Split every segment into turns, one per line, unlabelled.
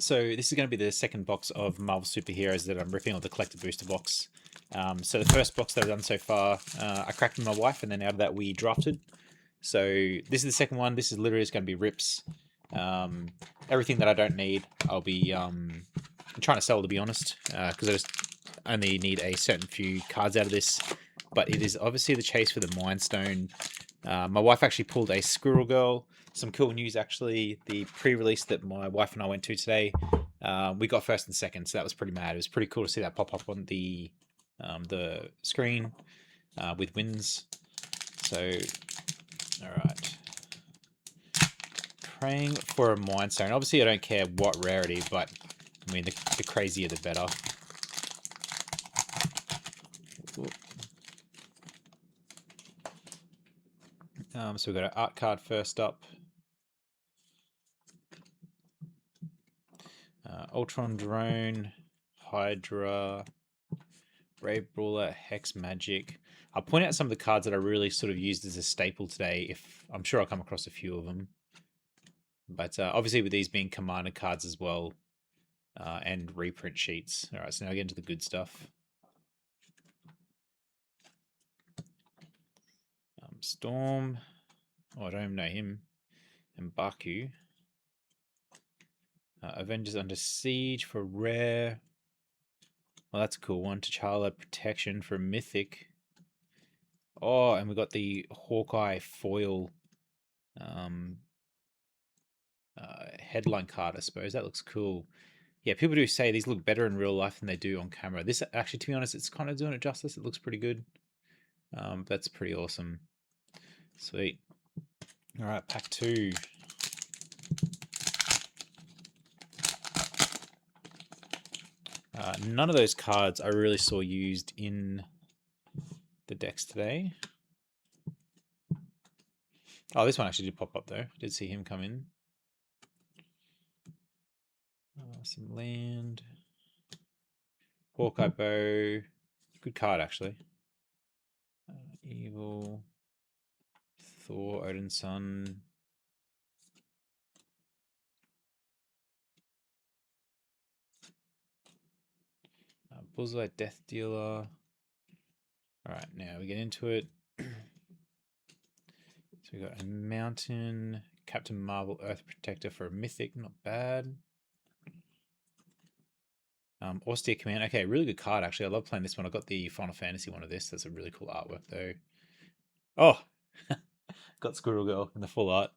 So this is going to be the second box of Marvel Superheroes that I'm ripping, or the collector booster box. So the first box that I've done so far, I cracked with my wife, and then out of that we drafted. So this is the second one. This is literally just going to be rips. Everything that I don't need, I'll be trying to sell, to be honest, because I just only need a certain few cards out of this. But it is obviously the chase for the Mind Stone. My wife actually pulled a Squirrel Girl. Some cool news, actually. The pre-release that my wife and I went to today, we got first and second, so that was pretty mad. It was pretty cool to see that pop up on the screen with wins. So, all right. Praying for a Mind Stone. Obviously, I don't care what rarity, but I mean, the crazier the better. So we've got an art card first up. Ultron Drone, Hydra, Brave Brawler, Hex Magic. I'll point out some of the cards that I really sort of used as a staple today. If I'm sure I'll come across a few of them, but obviously with these being commander cards as well, and reprint sheets. All right, so now I get into the good stuff. Storm. Oh, I don't even know him. And Baku. Avengers Under Siege for rare. Well, that's a cool one. T'Challa Protection for Mythic. Oh, and we got the Hawkeye foil headline card, I suppose. That looks cool. Yeah, people do say these look better in real life than they do on camera. This actually, to be honest, it's kind of doing it justice. It looks pretty good. That's pretty awesome. Sweet. All right, pack 2. None of those cards I really saw used in the decks today. Oh, this one actually did pop up though. I did see him come in. Some land. Hawkeye Bow. Good card, actually. Evil. Thor, Odin's Son. Bullseye, Death Dealer. Alright, now we get into it. So we got a Mountain, Captain Marvel, Earth Protector for a Mythic, not bad. Austere Command, okay, really good card actually. I love playing this one. I got the Final Fantasy one of this. That's a really cool artwork though. Oh, got Squirrel Girl in the full art.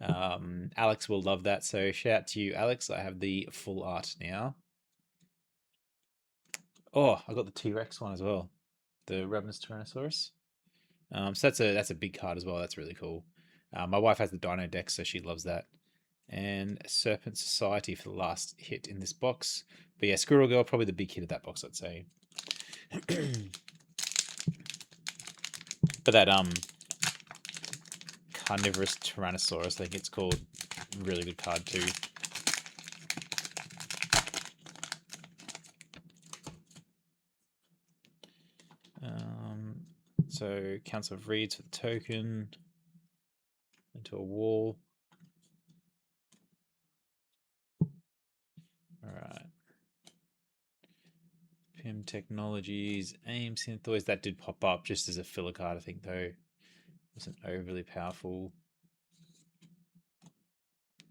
Alex will love that. So shout out to you, Alex. I have the full art now. Oh, I got the T-Rex one as well. The Ravenous Tyrannosaurus. So that's a big card as well. That's really cool. My wife has the Dino deck, so she loves that. And Serpent Society for the last hit in this box. But yeah, Squirrel Girl, probably the big hit of that box, I'd say. But that Carnivorous Tyrannosaurus, I think it's called, really good card too. So Council of Reeds for the token. Into a wall. Alright. PIM Technologies, AIM Synthos, that did pop up just as a filler card, I think, though. Wasn't overly powerful.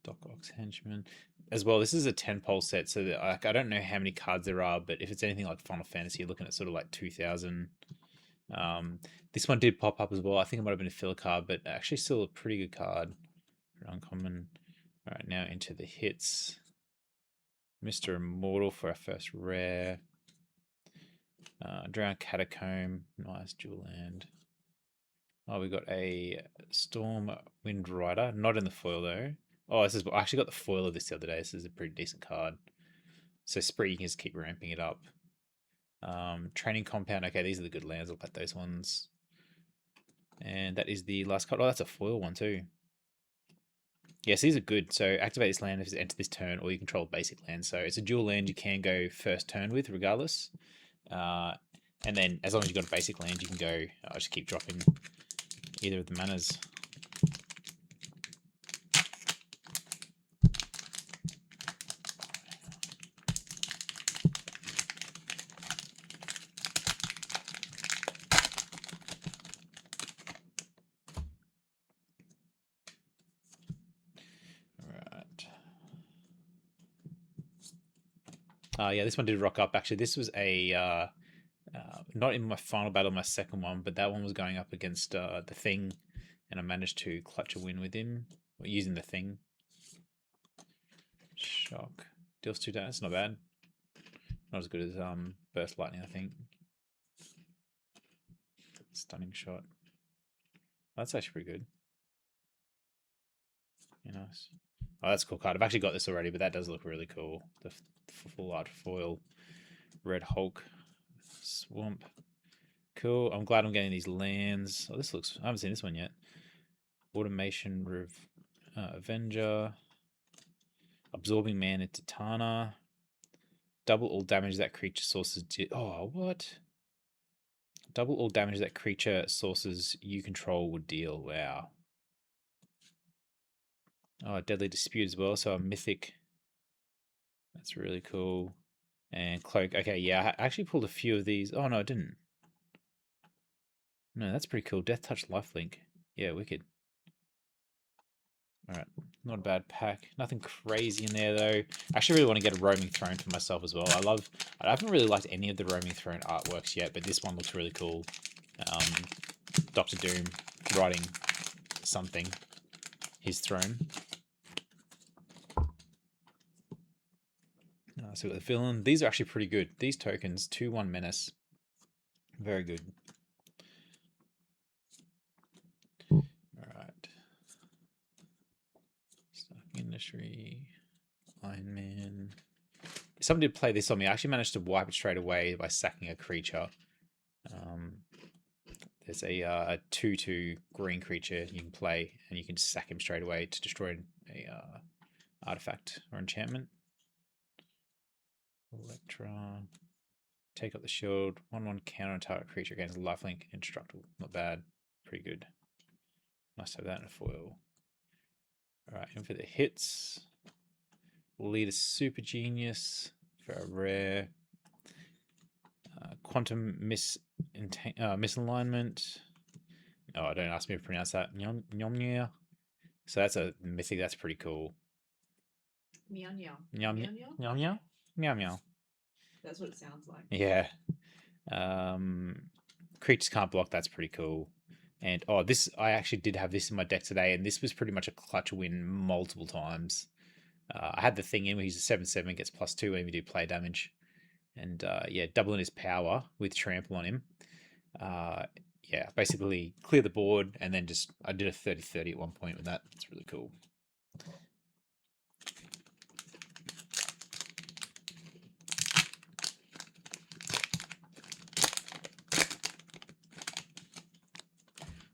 Doc Ox Henchman. As well, this is a 10 pole set, so that, I don't know how many cards there are, but if it's anything like Final Fantasy, you're looking at sort of like 2,000. This one did pop up as well. I think it might have been a filler card, but actually still a pretty good card. Uncommon. All right, now into the hits. Mr. Immortal for our first rare. Drowned Catacomb. Nice dual land. Oh, we got a Storm Wind Rider. Not in the foil though. Oh, I actually got the foil of this the other day. This is a pretty decent card. So Spree, you can just keep ramping it up. Training Compound. Okay, these are the good lands. I'll put those ones. And that is the last card. Oh, that's a foil one too. Yes, these are good. So activate this land if it's enter this turn, or you control basic land. So it's a dual land you can go first turn with, regardless. And then as long as you've got a basic land, you can go. I'll just keep dropping either of the manas. Yeah, this one did rock up. Actually, this was a not in my final battle, my second one, but that one was going up against the Thing, and I managed to clutch a win with him using the Thing. Shock deals 2 damage. That's not bad. Not as good as Burst Lightning, I think. Stunning Shot. That's actually pretty good. Yeah, nice. Oh, that's a cool card. I've actually got this already, but that does look really cool. The full art foil, Red Hulk, Swamp. Cool. I'm glad I'm getting these lands. Oh, this looks. I haven't seen this one yet. Automation Avenger. Absorbing Man into Tana. Double all damage that creature sources did. Oh, what? Double all damage that creature sources you control would deal. Wow. Oh, Deadly Dispute as well. So a mythic. That's really cool. And Cloak. Okay, yeah, I actually pulled a few of these. Oh, no, I didn't. No, that's pretty cool. Death Touch Lifelink. Yeah, wicked. Alright, not a bad pack. Nothing crazy in there, though. I actually really want to get a Roaming Throne for myself as well. I haven't really liked any of the Roaming Throne artworks yet, but this one looks really cool. Doctor Doom riding something. His throne. So we've got the villain. These are actually pretty good. These tokens, 2/1 Menace. Very good. Alright. Stark Industry. Iron Man. Somebody did play this on me. I actually managed to wipe it straight away by sacking a creature. There's a 2/2 green creature you can play, and you can sack him straight away to destroy a artifact or enchantment. Electra. Take up the shield. 1/1 counter target creature against lifelink indestructible. Not bad. Pretty good. Nice to have that in a foil. Alright, and for the hits. Lead a Super Genius for a rare. Quantum misalignment. Oh, don't ask me to pronounce that. Nyomnya. So that's a mythic. That's pretty cool.
Meow meow.
Meow meow. Meow meow. Meow meow.
That's what it sounds like.
Yeah. Creatures can't block. That's pretty cool. And oh, this I actually did have this in my deck today, and this was pretty much a clutch win multiple times. I had the Thing in where he's a 7/7, gets +2 when we do play damage, and yeah, doubling his power with trample on him. Yeah, basically clear the board, and then just I did a 30/30 at one point with that. It's really cool.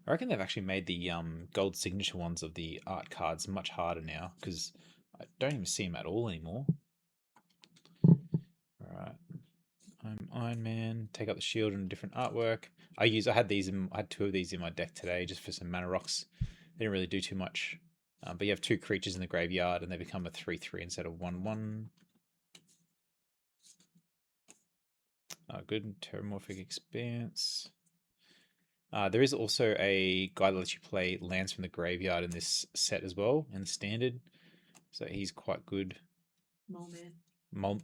I reckon they've actually made the gold signature ones of the art cards much harder now, because I don't even see them at all anymore. Alright. I'm Iron Man. Take out the shield and a different artwork. I had 2 of these in my deck today just for some mana rocks. They didn't really do too much. But you have 2 creatures in the graveyard and they become a 3/3 instead of 1/1. Good. Terramorphic Expanse. There is also a guy that lets you play lands from the graveyard in this set as well, in the standard. So he's quite good. Mole Man. My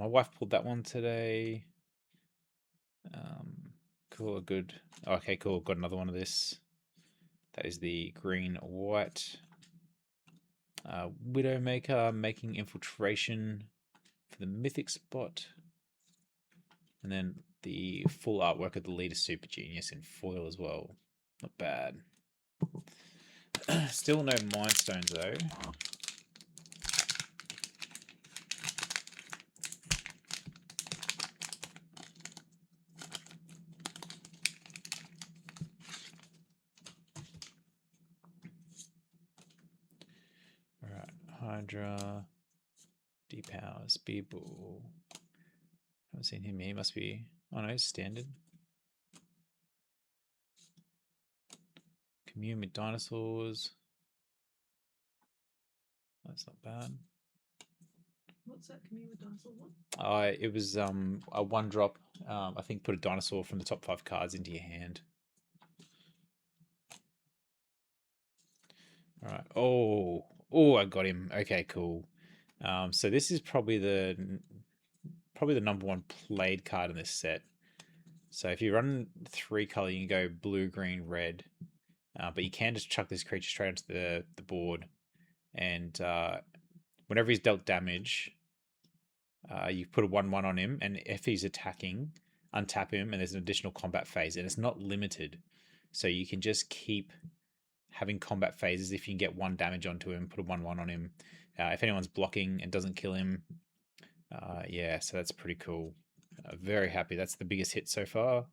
wife pulled that one today. Cool, good. Okay, cool. Got another one of this. That is the green white. Widowmaker making infiltration for the mythic spot. And then the full artwork of the leader Super Genius in foil as well. Not bad. Still no Mind Stones though. Alright, Hydra, Depower, Speedball. Haven't seen him here. He must be. Oh no, he's standard. Commune with dinosaurs. That's not bad.
What's that commune with dinosaurs one?
It was a 1-drop. I think put a dinosaur from the top 5 cards into your hand. Alright. Oh, I got him. Okay, cool. So this is probably the number one played card in this set. So if you run 3 color, you can go blue, green, red, but you can just chuck this creature straight onto the board, and whenever he's dealt damage, you put a 1/1 on him, and if he's attacking, untap him, and there's an additional combat phase, and it's not limited, so you can just keep having combat phases. If you can get 1 damage onto him, put a 1/1 on him. If anyone's blocking and doesn't kill him, yeah, so that's pretty cool. Very happy. That's the biggest hit so far.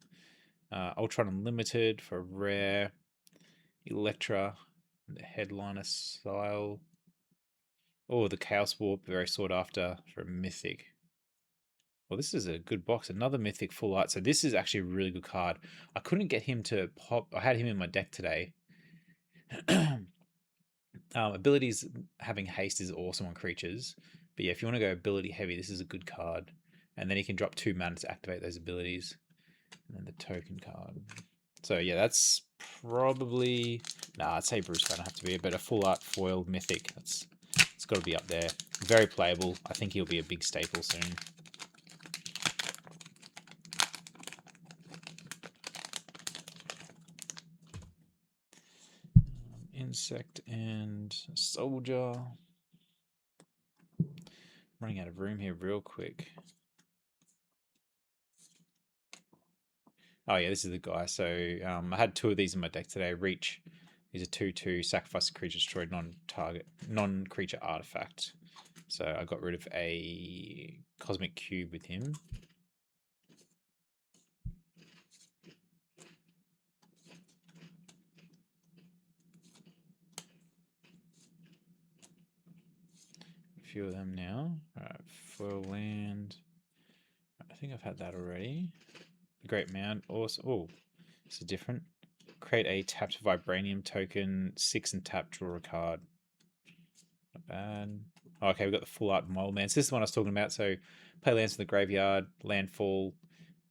Ultron Unlimited for rare. Electra, the headliner style. Oh, the Chaos Warp, very sought after for a mythic. Well, this is a good box. Another mythic full art. So this is actually a really good card. I couldn't get him to pop. I had him in my deck today. Abilities having haste is awesome on creatures. But yeah, if you want to go ability heavy, this is a good card. And then he can drop 2 mana to activate those abilities. And then the token card. So yeah, that's probably... Nah, I'd say Bruce Banner have to be a better full art foil mythic. It's got to be up there. Very playable. I think he'll be a big staple soon. Insect and soldier. Running out of room here real quick. Oh yeah, this is the guy. So I had 2 of these in my deck today. Reach is a 2/2, sacrifice a creature, destroyed non-creature artifact. So I got rid of a cosmic cube with him. A few of them now. Alright, foil land. I think I've had that already. The Great Mound. Also, oh, this is different. Create a tapped Vibranium token, 6 and tap, draw a card. Not bad. Oh, okay, we've got the full art Mole Man. So this is the one I was talking about. So play lands from the graveyard, landfall.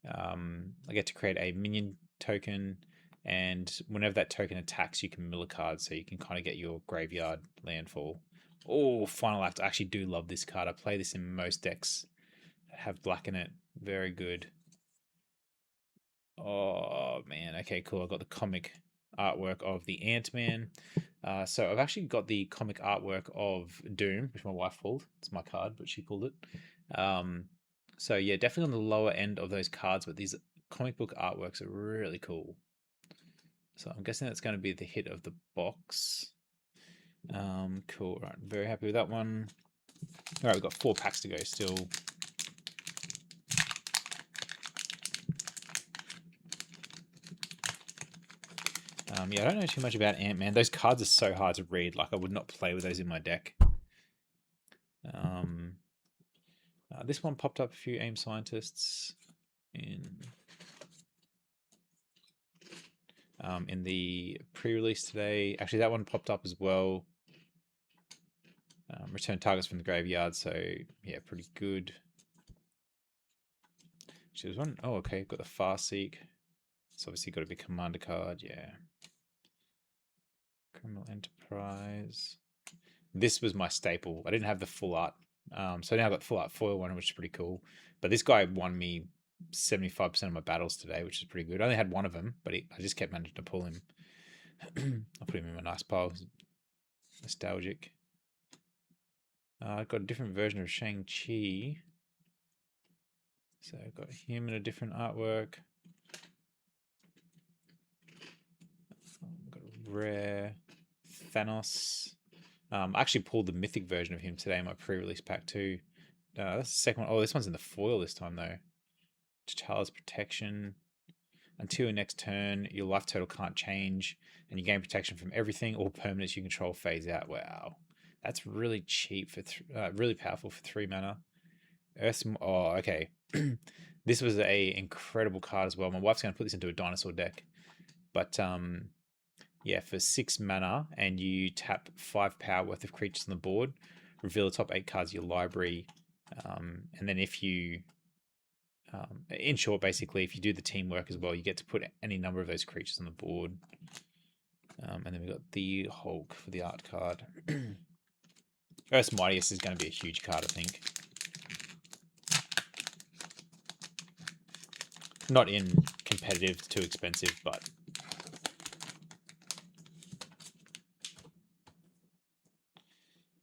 I get to create a minion token, and whenever that token attacks, you can mill a card, so you can kind of get your graveyard landfall. Oh, Final Act. I actually do love this card. I play this in most decks that have black in it. Very good. Oh, man. Okay, cool. I've got the comic artwork of the Ant-Man. So I've actually got the comic artwork of Doom, which my wife pulled. It's my card, but she pulled it. So yeah, definitely on the lower end of those cards, but these comic book artworks are really cool. So I'm guessing that's going to be the hit of the box. Cool. Right, very happy with that one. All right, we've got 4 packs to go still. Yeah, I don't know too much about Ant-Man. Those cards are so hard to read. Like, I would not play with those in my deck. This one popped up a few AIM scientists in the pre-release today. Actually, that one popped up as well. Return targets from the graveyard. So yeah, pretty good. She was one. Oh, okay. Got the Farseek. It's obviously got to be commander card. Yeah. Criminal Enterprise. This was my staple. I didn't have the full art. So now I've got the full art foil one, which is pretty cool. But this guy won me 75% of my battles today, which is pretty good. I only had one of them, but I just kept managing to pull him. I'll put him in my nice pile. Nostalgic. I've got a different version of Shang-Chi. So I've got him in a different artwork. I've got a rare Thanos. I actually pulled the mythic version of him today in my pre-release pack too. That's the second one. Oh, this one's in the foil this time though. T'Challa's Protection. Until your next turn, your life total can't change, and you gain protection from everything. All permanents you control phase out. Wow, that's really cheap for really powerful for 3 mana. Oh, okay. This was a incredible card as well. My wife's going to put this into a dinosaur deck, but yeah, for 6 mana, and you tap 5 power worth of creatures on the board, reveal the top 8 cards of your library, and then if you in short, basically, if you do the teamwork as well, you get to put any number of those creatures on the board. And then we've got the Hulk for the art card. Earth's Mightiest is going to be a huge card, I think. Not in competitive, too expensive, but...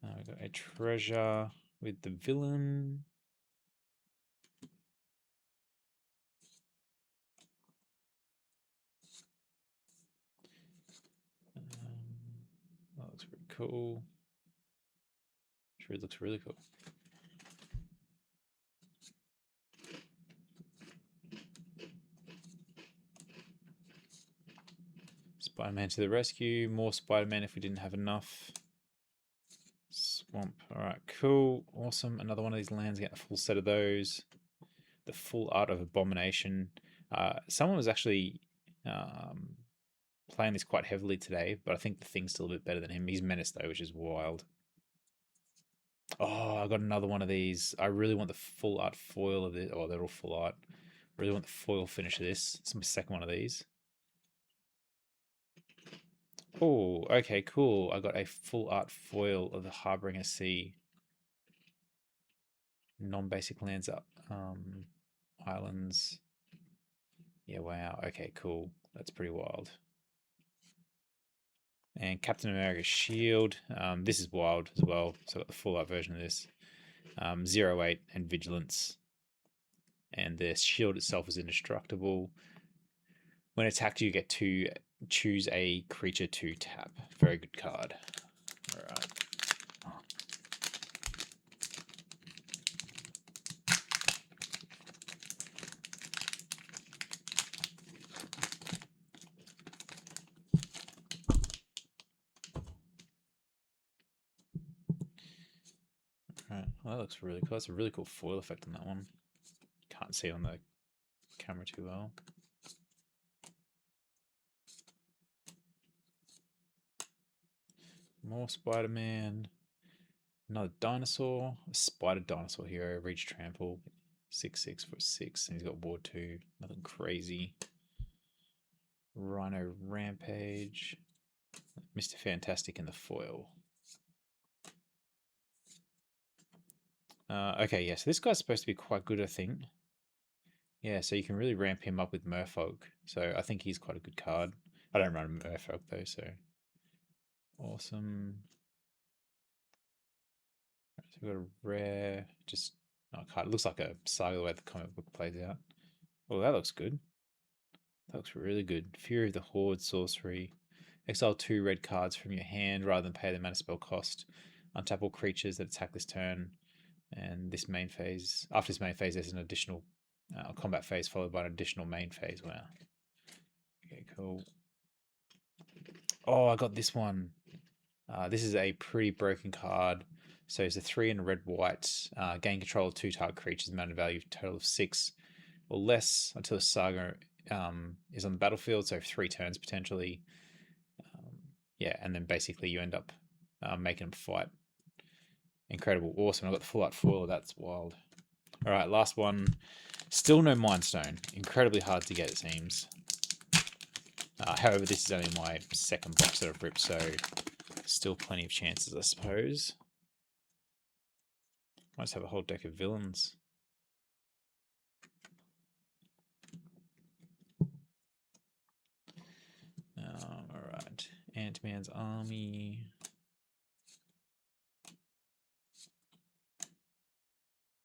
we got a treasure with the villain. That looks pretty cool. Sure, it looks really cool. Spider-Man to the rescue. More Spider-Man if we didn't have enough. Swamp. Alright, cool. Awesome. Another one of these lands. Get a full set of those. The full art of Abomination. Someone was actually playing this quite heavily today, but I think the thing's still a bit better than him. He's Menace though, which is wild. Oh, I got another one of these. I really want the full art foil of this. Oh, they're all full art. I really want the foil finish of this. It's my second one of these. Oh, okay, cool. I got a full art foil of the Harbinger Sea. Non-basic lands up. Islands. Yeah, wow. Okay, cool. That's pretty wild. And Captain America's Shield. This is wild as well. So I got the full art version of this. 0/8 and Vigilance. And the shield itself is indestructible. When attacked, you get to choose a creature to tap. Very good card. Alright. Alright, well, that looks really cool. That's a really cool foil effect on that one. Can't see it on the camera too well. More Spider-Man. Another dinosaur. A spider dinosaur hero. Reach trample. 6/6 for 6. And he's got Ward 2. Nothing crazy. Rhino Rampage. Mr. Fantastic in the foil. Okay, yeah, so this guy's supposed to be quite good, I think. Yeah, so you can really ramp him up with Merfolk. So I think he's quite a good card. I don't run Merfolk though, so awesome. So we've got a rare, just not a card. It looks like a saga the way the comic book plays out. Oh, that looks good. That looks really good. Fury of the Horde, sorcery. Exile 2 red cards from your hand rather than pay the mana spell cost. Untap all creatures that attack this turn. And this main phase, after this main phase, there's an additional combat phase followed by an additional main phase. Wow. Okay, cool. Oh, I got this one. This is a pretty broken card. So it's a 3 and a red white. Gain control of 2 target creatures, mana value total of 6 or less until a saga is on the battlefield. So 3 turns potentially. Yeah, and then basically you end up making them fight. Incredible, awesome. I got the full art foil. That's wild. All right, last one. Still no Mind Stone. Incredibly hard to get, it seems. However, this is only my second box that I've ripped, so still plenty of chances, I suppose. Might just have a whole deck of villains. Alright. Ant-Man's Army.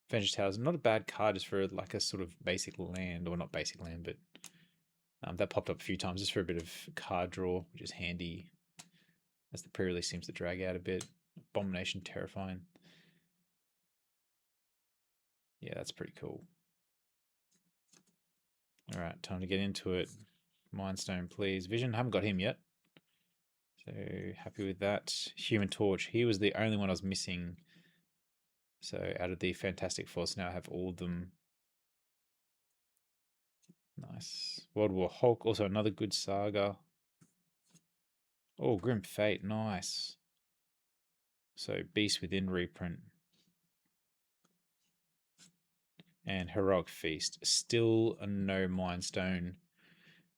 Avengers Towers. Not a bad card just for like a sort of basic land, or not basic land, but that popped up a few times just for a bit of card draw, which is handy as the pre-release seems to drag out a bit. Abomination, terrifying. Yeah, that's pretty cool. All right, time to get into it. Mind Stone, please. Vision, haven't got him yet. So happy with that. Human Torch, he was the only one I was missing. So out of the Fantastic Force, now I have all of them. Nice. World War Hulk, also another good saga. Oh, Grim Fate, nice. So Beast Within reprint. And Heroic Feast. Still a no Mind Stone.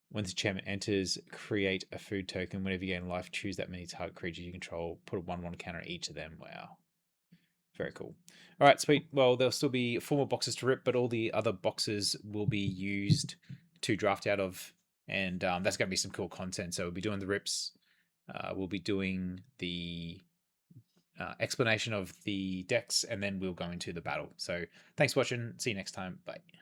When the enchantment enters, create a food token. Whenever you gain life, choose that many target creatures you control. Put a 1/1 counter on each of them. Wow. Very cool. All right, sweet. Well, there'll still be 4 more boxes to rip, but all the other boxes will be used to draft out of, and that's going to be some cool content. So we'll be doing the rips. We'll be doing the explanation of the decks, and then we'll go into the battle. So thanks for watching. See you next time. Bye.